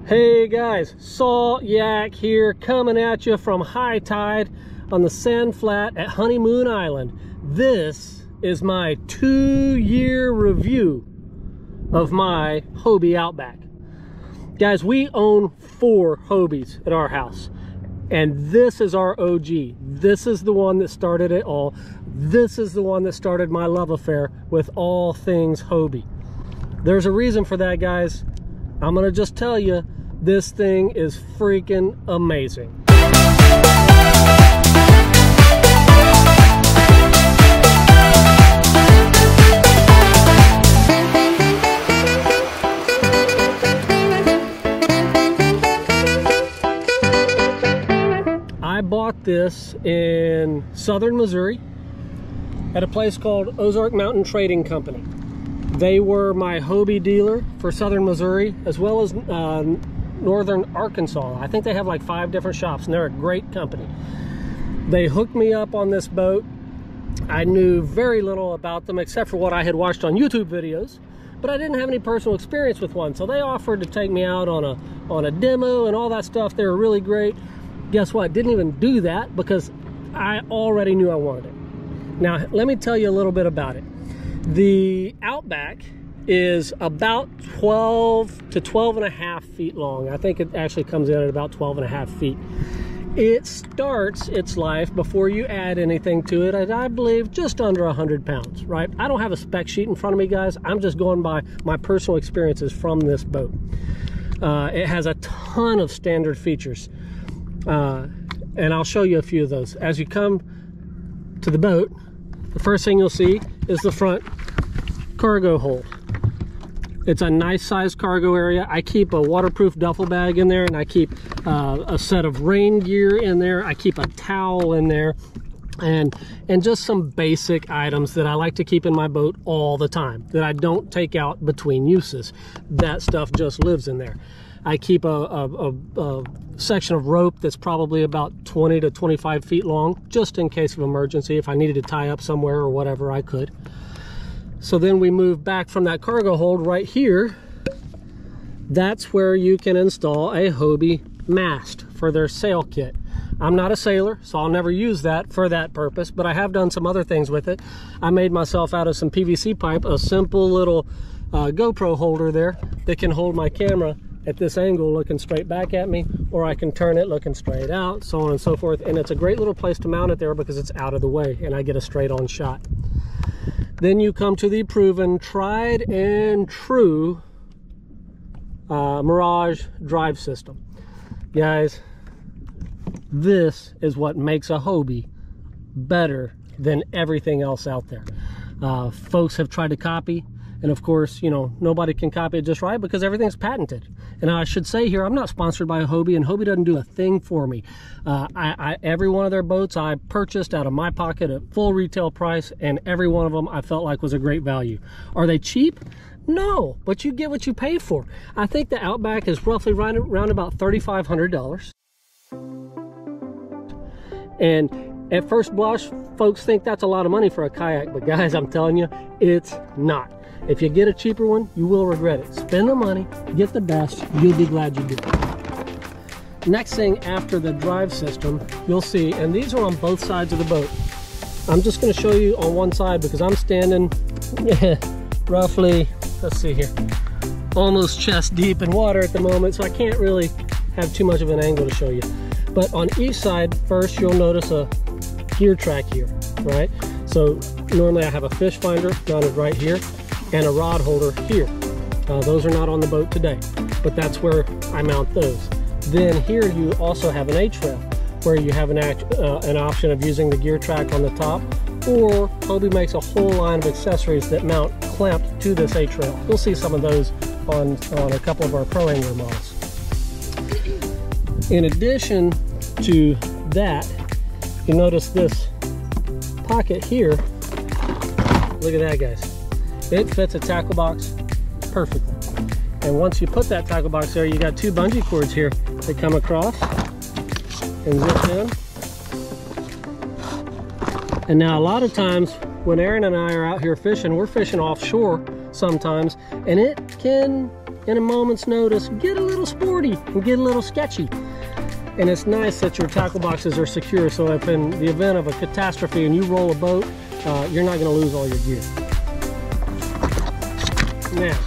Hey guys, Salt Yak here, coming at you from high tide on the sand flat at Honeymoon Island. This is my 2-year review of my Hobie Outback. Guys, we own 4 Hobies at our house, and this is our OG. This is the one that started it all. This is the one that started my love affair with all things Hobie. There's a reason for that, guys. I'm gonna just tell you, this thing is freaking amazing. I bought this in southern Missouri at a place called Ozark Mountain Trading Company. They were my Hobie dealer for southern Missouri as well as northern Arkansas. I think they have like 5 different shops, and they're a great company. They hooked me up on this boat. I knew very little about them except for what I had watched on YouTube videos, but I didn't have any personal experience with one. So they offered to take me out on a demo and all that stuff. They were really great. Guess what? Didn't even do that because I already knew I wanted it. Now, let me tell you a little bit about it. The Outback is about 12 to 12 and a half feet long. I think it actually comes in at about 12 and a half feet. It starts its life, before you add anything to it, at, I believe, just under 100 pounds, right? I don't have a spec sheet in front of me, guys. I'm just going by my personal experiences from this boat. It has a ton of standard features. And I'll show you a few of those. As you come to the boat, the first thing you'll see is the front cargo hold. It's a nice sized cargo area. I keep a waterproof duffel bag in there, and I keep a set of rain gear in there. I keep a towel in there, and just some basic items that I like to keep in my boat all the time, that I don't take out between uses. That stuff just lives in there. I keep a section of rope that's probably about 20 to 25 feet long, just in case of emergency. If I needed to tie up somewhere or whatever, I could. So then we move back from that cargo hold right here. That's where you can install a Hobie mast for their sail kit. I'm not a sailor, so I'll never use that for that purpose, but I have done some other things with it. I made myself out of some PVC pipe a simple little GoPro holder there that can hold my camera at this angle looking straight back at me, or I can turn it looking straight out, so on and so forth. And it's a great little place to mount it there because it's out of the way and I get a straight on shot. Then you come to the proven, tried and true Mirage drive system. Guys, this is what makes a Hobie better than everything else out there. Folks have tried to copy, and of course, you know, nobody can copy it just right because everything's patented. And I should say here, I'm not sponsored by a Hobie, and Hobie doesn't do a thing for me. Every one of their boats I purchased out of my pocket at full retail price, and every one of them I felt like was a great value. Are they cheap? No, but you get what you pay for. I think the Outback is roughly around about $3,500. And at first blush, folks think that's a lot of money for a kayak, but guys, I'm telling you, it's not. If you get a cheaper one, you will regret it. Spend the money, get the best, you'll be glad you did. Next thing after the drive system, you'll see, and these are on both sides of the boat. I'm just going to show you on one side because I'm standing roughly, let's see here, almost chest deep in water at the moment, so I can't really have too much of an angle to show you. But on each side, first you'll notice a gear track here, right? So normally I have a fish finder mounted right here and a rod holder here. Those are not on the boat today, but that's where I mount those. Then here you also have an A-trail where you have an option of using the gear track on the top, or Hobie makes a whole line of accessories that mount clamped to this A-trail. You'll see some of those on a couple of our Pro Angler models. In addition to that, you notice this pocket here. Look at that, guys. It fits a tackle box perfectly. And once you put that tackle box there, you got 2 bungee cords here that come across and zip in. And now a lot of times when Aaron and I are out here fishing, we're fishing offshore sometimes, and it can in a moment's notice, get a little sporty and get a little sketchy. And it's nice that your tackle boxes are secure, so if in the event of a catastrophe and you roll a boat, you're not going to lose all your gear. Now,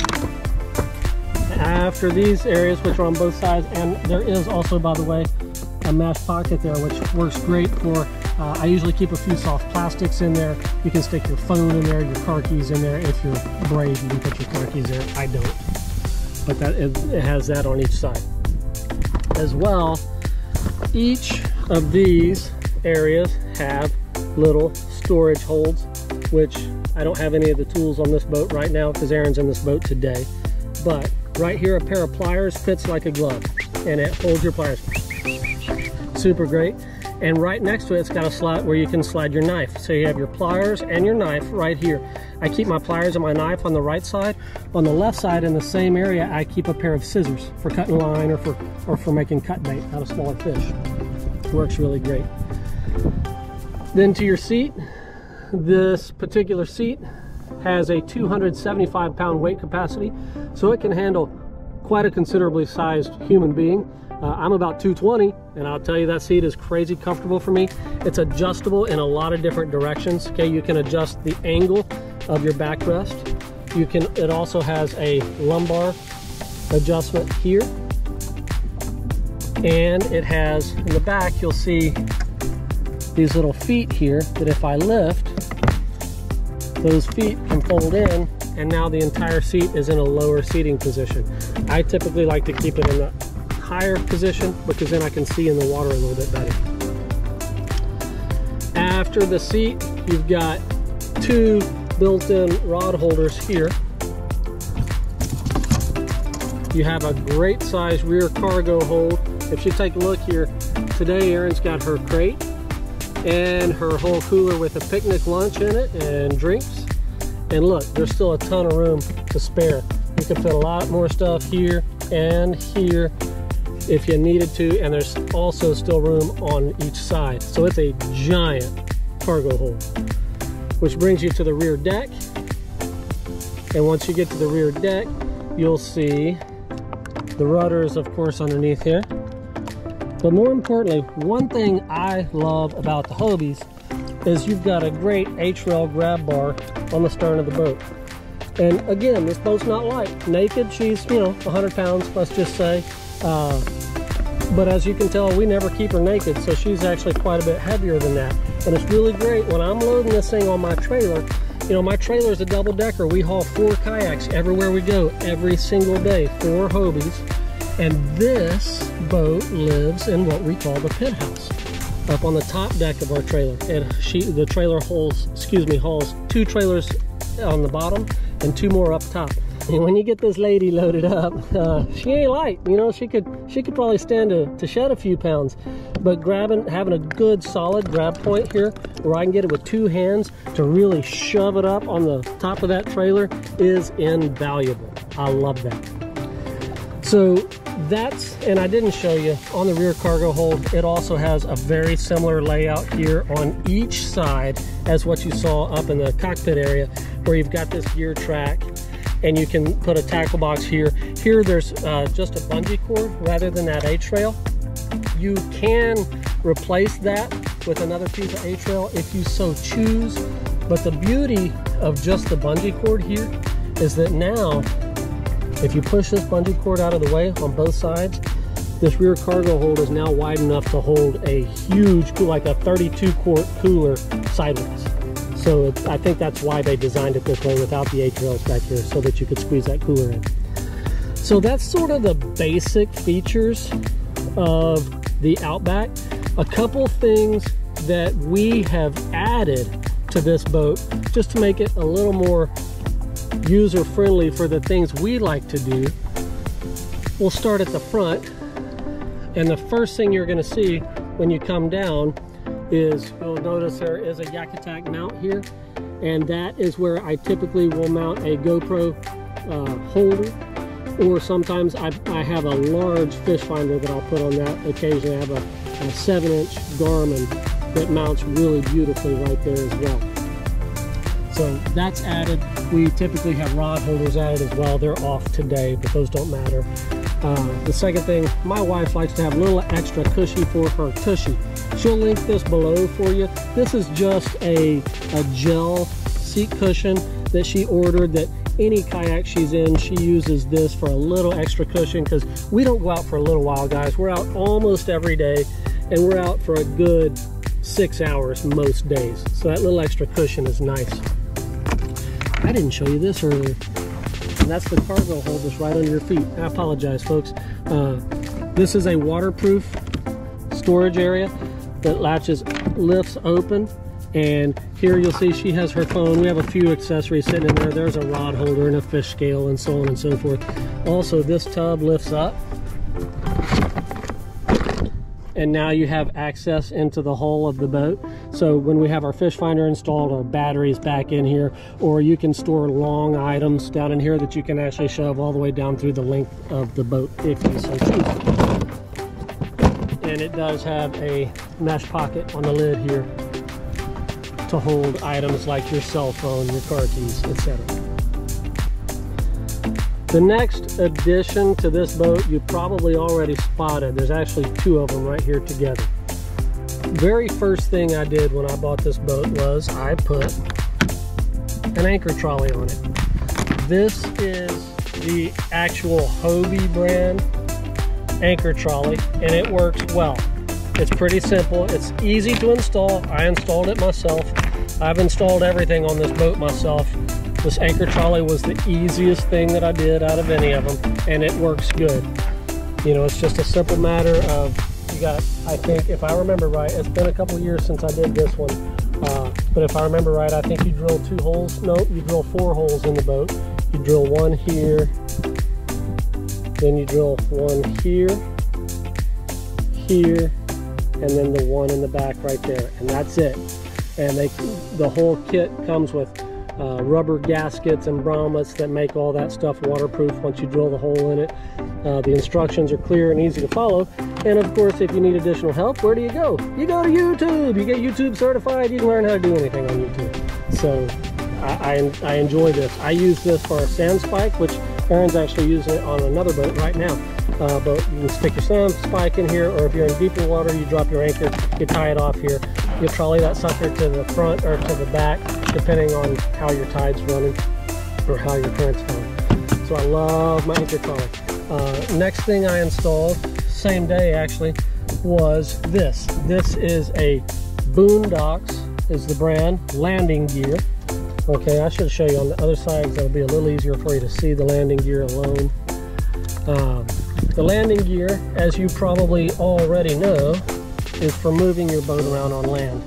after these areas, which are on both sides, and there is also, by the way, a mesh pocket there, which works great for, I usually keep a few soft plastics in there. You can stick your phone in there, your car keys in there. If you're brave, you can put your car keys there. I don't. But that it has that on each side. As well, each of these areas have little storage holds, which I don't have any of the tools on this boat right now because Aaron's in this boat today. But right here, a pair of pliers fits like a glove, and it holds your pliers. Super great. And right next to it, it's got a slot where you can slide your knife. So you have your pliers and your knife right here. I keep my pliers and my knife on the right side. On the left side, in the same area, I keep a pair of scissors for cutting line or for making cut bait out of smaller fish. It works really great. Then to your seat, this particular seat has a 275-pound weight capacity, so it can handle quite a considerably sized human being. I'm about 220, and I'll tell you that seat is crazy comfortable for me. It's adjustable in a lot of different directions. Okay, you can adjust the angle of your backrest. It also has a lumbar adjustment here, and it has in the back, you'll see these little feet here that if I lift, those feet can fold in, and now the entire seat is in a lower seating position. I typically like to keep it in the higher position because then I can see in the water a little bit better. After the seat, you've got two built-in rod holders here. You have a great size rear cargo hold. If you take a look here, today Erin's got her crate and her whole cooler with a picnic lunch in it and drinks. And look, there's still a ton of room to spare. You can fit a lot more stuff here and here if you needed to, and there's also still room on each side. So it's a giant cargo hold, which brings you to the rear deck. And once you get to the rear deck, you'll see the rudders, of course, underneath here. But more importantly, one thing I love about the Hobies is you've got a great H-rail grab bar on the stern of the boat. And again, this boat's not light. Naked, she's, 100 pounds, let's just say. But as you can tell, we never keep her naked, so she's actually quite a bit heavier than that. And it's really great when I'm loading this thing on my trailer. My trailer's a double-decker. We haul 4 kayaks everywhere we go, every single day, 4 Hobies. And this boat lives in what we call the pit house, up on the top deck of our trailer. And the trailer hauls 2 trailers on the bottom and 2 more up top. And when you get this lady loaded up, she ain't light. She could probably stand to shed a few pounds. But having a good solid grab point here, where I can get it with 2 hands to really shove it up on the top of that trailer, is invaluable. I love that. So and I didn't show you, on the rear cargo hold, it also has a very similar layout here on each side as what you saw up in the cockpit area, where you've got this gear track, and you can put a tackle box here. Here there's just a bungee cord rather than that H-rail. You can replace that with another piece of H-rail if you so choose, but the beauty of just the bungee cord here is that now, if you push this bungee cord out of the way on both sides, this rear cargo hold is now wide enough to hold a huge, like a 32-quart cooler sideways. So I think that's why they designed it this way without the H-rails back here, so that you could squeeze that cooler in. So that's sort of the basic features of the Outback. A couple things that we have added to this boat just to make it a little more user-friendly for the things we like to do. We'll start at the front, and the first thing you're going to see when you come down is, you'll notice there is a Yakutak mount here, and that is where I typically will mount a GoPro holder, or sometimes I have a large fish finder that I'll put on that. Occasionally I have a 7-inch Garmin that mounts really beautifully right there as well. So that's added. We typically have rod holders added as well. They're off today, but those don't matter. The second thing, my wife likes to have a little extra cushy for her tushy. She'll link this below for you. This is just a gel seat cushion that she ordered, that any kayak she's in, she uses this for a little extra cushion, because we don't go out for a little while, guys. We're out almost every day, and we're out for a good 6 hours most days. So that little extra cushion is nice. I didn't show you this earlier. And that's the cargo hold that's right under your feet. I apologize, folks. This is a waterproof storage area that lifts open. And here you'll see she has her phone. We have a few accessories sitting in there. There's a rod holder and a fish scale and so on and so forth. Also, this tub lifts up. And now you have access into the hull of the boat. So when we have our fish finder installed, our batteries back in here, or you can store long items down in here that you can actually shove all the way down through the length of the boat if you so choose. And it does have a mesh pocket on the lid here to hold items like your cell phone, your car keys, etc. The next addition to this boat you probably already spotted. There's actually two of them right here together. Very first thing I did when I bought this boat was I put an anchor trolley on it. This is the actual Hobie brand anchor trolley, and it works well. It's pretty simple. It's easy to install. I installed it myself. I've installed everything on this boat myself. This anchor trolley was the easiest thing that I did out of any of them, and it works good. You know, it's just a simple matter of, you got, I think, if I remember right, it's been a couple of years since I did this one, but if I remember right, I think you drill 2 holes. No, you drill 4 holes in the boat. You drill one here, then you drill one here, here, and then the one in the back right there, and that's it. And the whole kit comes with rubber gaskets and grommets that make all that stuff waterproof once you drill the hole in it. The instructions are clear and easy to follow. And of course, if you need additional help, where do you go? You go to YouTube. You get YouTube certified. You can learn how to do anything on YouTube. So I enjoy this. I use this for a sand spike, which Aaron's actually using it on another boat right now. But you can stick your sand spike in here, or if you're in deeper water, you drop your anchor, you tie it off here. You trolley that sucker to the front or to the back, depending on how your tide's running or how your current's going. So I love my anchor trolley. Next thing I installed, same day actually, was this. This is a Boondocks, is the brand, landing gear. Okay, I should show you on the other side because that'll be a little easier for you to see the landing gear alone. The landing gear, as you probably already know, is for moving your boat around on land.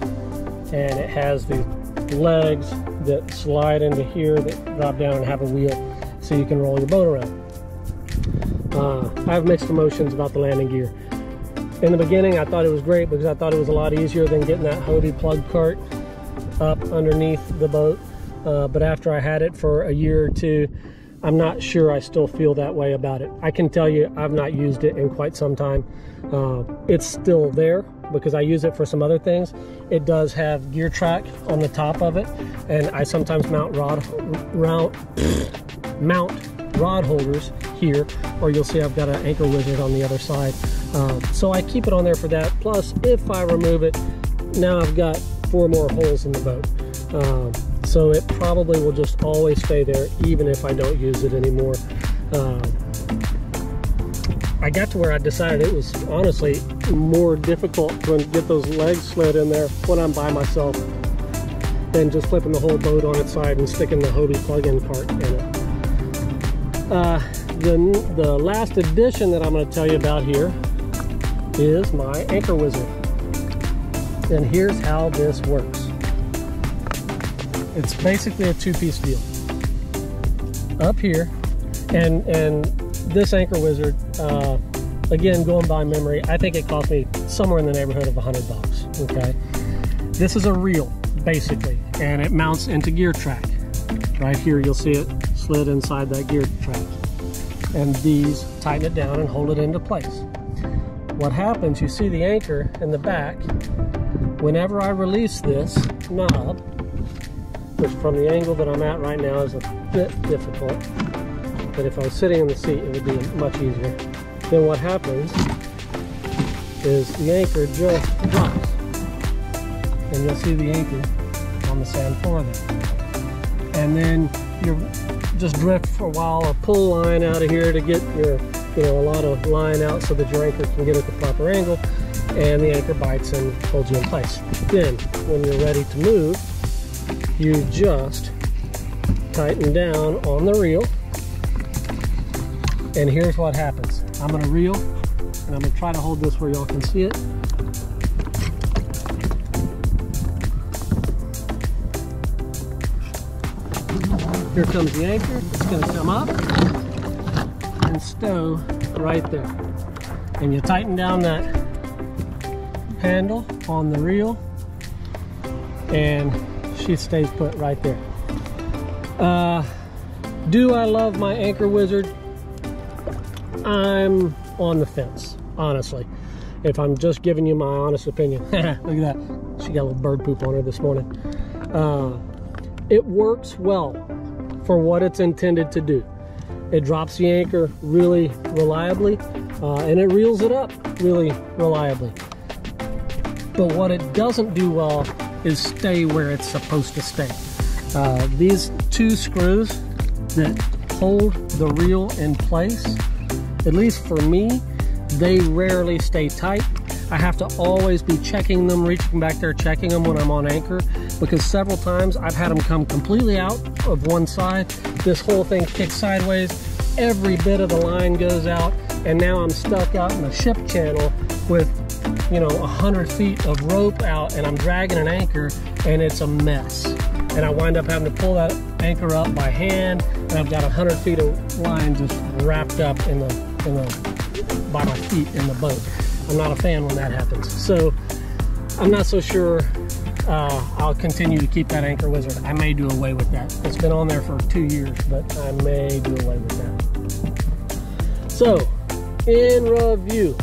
And it has the legs that slide into here that drop down and have a wheel so you can roll your boat around. I have mixed emotions about the landing gear. In the beginning, I thought it was great because I thought it was a lot easier than getting that Hobie plug cart up underneath the boat. But after I had it for a year or two, I'm not sure I still feel that way about it. I can tell you I've not used it in quite some time. It's still there because I use it for some other things. It does have gear track on the top of it, and I sometimes mount rod holders here, or you'll see I've got an anchor wizard on the other side. So I keep it on there for that. Plus, if I remove it, now I've got 4 more holes in the boat. So it probably will just always stay there even if I don't use it anymore. I got to where I decided it was honestly more difficult to get those legs slid in there when I'm by myself than just flipping the whole boat on its side and sticking the Hobie plug-in cart in it. The last addition that I'm going to tell you about here is my anchor wizard. And here's how this works. It's basically a 2-piece deal. Up here, and this anchor wizard, again, going by memory, I think it cost me somewhere in the neighborhood of $100, okay? This is a reel, basically, and it mounts into gear track. Right here, you'll see it slid inside that gear track. And these tighten it down and hold it into place. What happens, you see the anchor in the back. Whenever I release this knob, which from the angle that I'm at right now is a bit difficult. But if I was sitting in the seat, it would be much easier. Then what happens is the anchor just drops. And you'll see the anchor on the sand floor there. And then you just drift for a while or pull line out of here to get your, a lot of line out so that your anchor can get at the proper angle, and the anchor bites and holds you in place. Then, when you're ready to move, you just tighten down on the reel. And here's what happens. I'm gonna reel, and I'm gonna try to hold this where y'all can see it. Here comes the anchor. It's gonna come up and stow right there. And you tighten down that handle on the reel, and she stays put right there. Do I love my Anchor Wizard? I'm on the fence, honestly. If I'm just giving you my honest opinion. Look at that. She got a little bird poop on her this morning. It works well for what it's intended to do. It drops the anchor really reliably, and it reels it up really reliably. But what it doesn't do well is stay where it's supposed to stay. These two screws that hold the reel in place, at least for me, they rarely stay tight. I have to always be checking them, reaching back there, checking them when I'm on anchor, because several times I've had them come completely out of one side. This whole thing kicks sideways, every bit of the line goes out, and now I'm stuck out in the ship channel with 100 feet of rope out, and I'm dragging an anchor, and it's a mess. And I wind up having to pull that anchor up by hand, and I've got 100 feet of line just wrapped up by my feet in the boat. I'm not a fan when that happens. So I'm not so sure I'll continue to keep that Anchor Wizard. I may do away with that. It's been on there for 2 years, but I may do away with that. So, in review,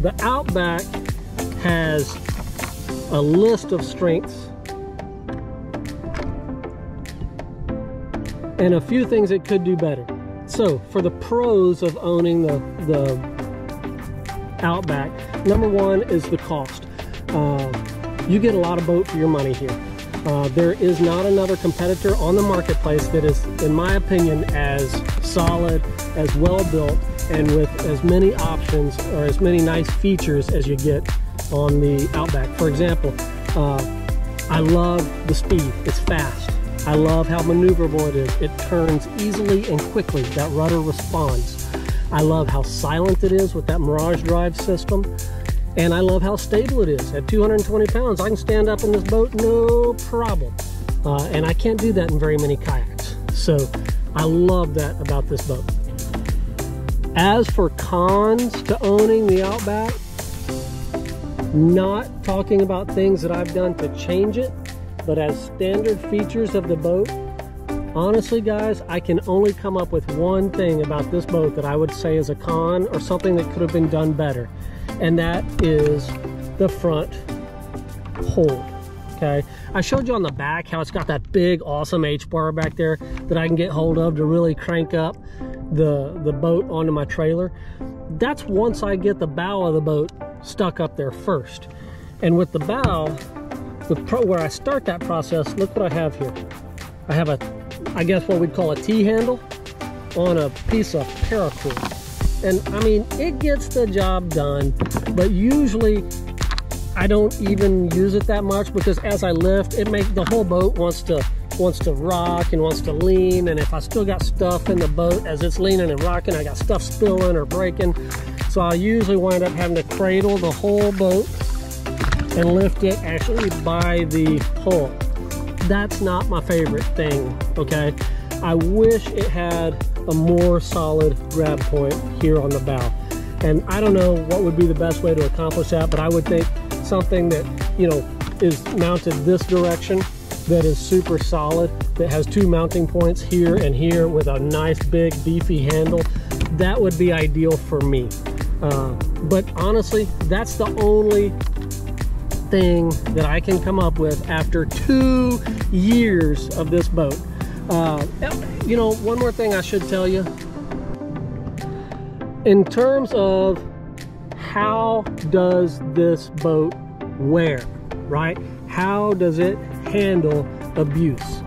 the Outback has a list of strengths and a few things it could do better. So, for the pros of owning the Outback, number one is the cost. You get a lot of boat for your money here. There is not another competitor on the marketplace that is, in my opinion, as solid, as well built, and with as many options or as many nice features as you get on the Outback. For example, I love the speed. It's fast. I love how maneuverable it is. It turns easily and quickly. That rudder responds. I love how silent it is with that Mirage drive system. And I love how stable it is. At 220 pounds, I can stand up in this boat, no problem. And I can't do that in very many kayaks. So I love that about this boat. As for cons to owning the Outback, not talking about things that I've done to change it, but as standard features of the boat, honestly guys, I can only come up with one thing about this boat that I would say is a con or something that could have been done better. And that is the front hold, okay? I showed you on the back how it's got that big, awesome H-bar back there that I can get hold of to really crank up the boat onto my trailer. That's once I get the bow of the boat stuck up there first. And with the bow, where I start that process, look what I have here. I have I guess what we'd call a T-handle on a piece of paracord. And I mean, it gets the job done, but usually I don't even use it that much, because as I lift, the whole boat wants to rock and wants to lean. And if I still got stuff in the boat as it's leaning and rocking, I got stuff spilling or breaking. So I usually wind up having to cradle the whole boat and lift it actually by the hull. That's not my favorite thing, okay? I wish it had a more solid grab point here on the bow. And I don't know what would be the best way to accomplish that, but I would think something that, is mounted this direction, that is super solid, that has two mounting points here and here with a nice big beefy handle, that would be ideal for me. But honestly, that's the only thing that I can come up with after 2 years of this boat. You know, one more thing I should tell you. In terms of how does this boat wear, right? How does it handle abuse?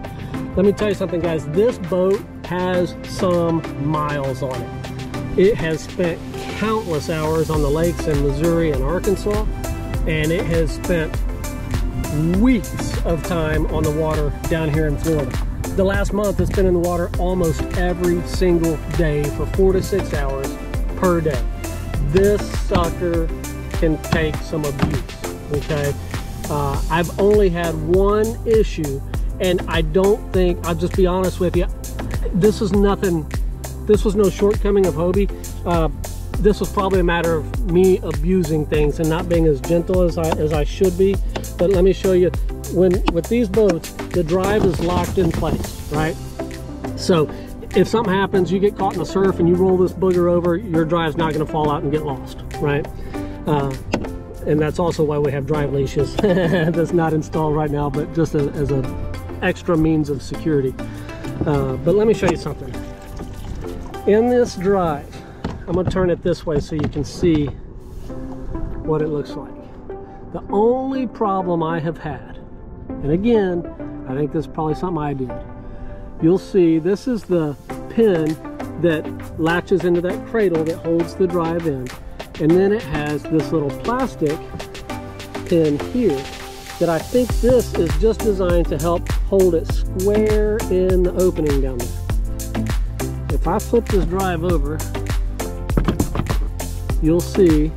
Let me tell you something, guys. This boat has some miles on it. It has spent countless hours on the lakes in Missouri and Arkansas, and it has spent weeks of time on the water down here in Florida. The last month it's been in the water almost every single day for 4 to 6 hours per day. This sucker can take some abuse, okay? I've only had one issue, and I don't think, I'll just be honest with you, this was nothing, this was no shortcoming of Hobie. This was probably a matter of me abusing things and not being as gentle as I should be. But let me show you, with these boats, the drive is locked in place, right? So if something happens, you get caught in the surf and you roll this booger over, your drive's not gonna fall out and get lost, right? And that's also why we have drive leashes. That's not installed right now, but just as an extra means of security. But let me show you something. In this drive, I'm gonna turn it this way so you can see what it looks like. The only problem I have had, and again, I think this is probably something I did. You'll see this is the pin that latches into that cradle that holds the drive in. And then it has this little plastic pin here that I think this is just designed to help hold it square in the opening down there. If I flip this drive over, you'll see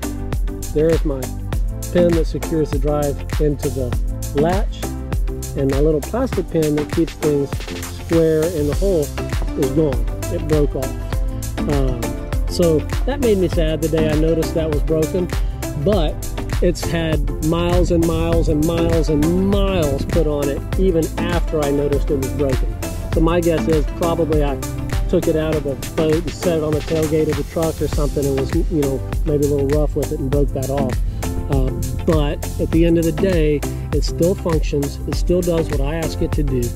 there's my pin that secures the drive into the latch, and my little plastic pin that keeps things square in the hole is gone. It broke off. So that made me sad the day I noticed that was broken, but it's had miles and miles and miles and miles put on it even after I noticed it was broken. So my guess is probably I took it out of the boat and set it on the tailgate of the truck or something and was, you know, maybe a little rough with it and broke that off. But at the end of the day, it still functions, it still does what I ask it to do,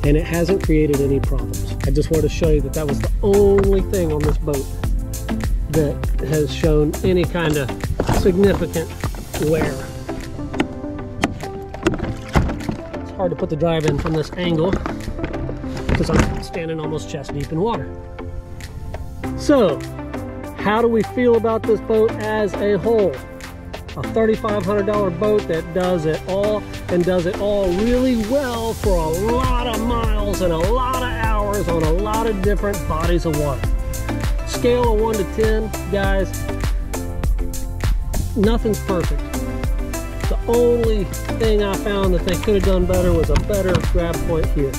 and it hasn't created any problems. I just wanted to show you that that was the only thing on this boat that has shown any kind of significant wear. It's hard to put the drive in from this angle because I'm standing almost chest deep in water. So, how do we feel about this boat as a whole? A $3,500 boat that does it all, and does it all really well for a lot of miles and a lot of hours on a lot of different bodies of water. Scale of 1 to 10, guys, nothing's perfect. The only thing I found that they could have done better was a better grab point here.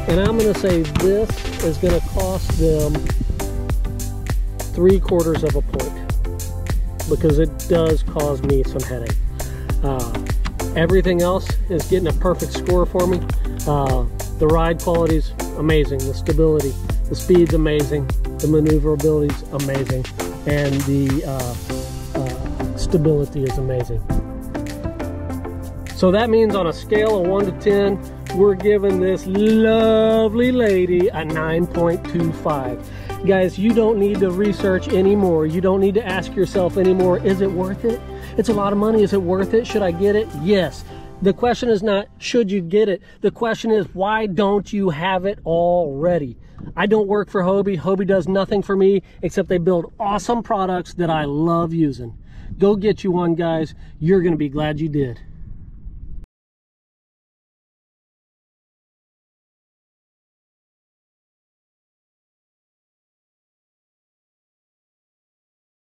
And I'm gonna say this is gonna cost them 3/4 of a point, because it does cause me some headache. Everything else is getting a perfect score for me. The ride quality's amazing, the stability, the speed's amazing, the maneuverability's amazing, and the stability is amazing. So that means on a scale of 1 to 10, we're giving this lovely lady a 9.25. Guys, you don't need to research anymore. You don't need to ask yourself anymore, is it worth it? It's a lot of money. Is it worth it? Should I get it? Yes. The question is not, should you get it? The question is, why don't you have it already? I don't work for Hobie. Hobie does nothing for me except they build awesome products that I love using. Go get you one, guys. You're going to be glad you did.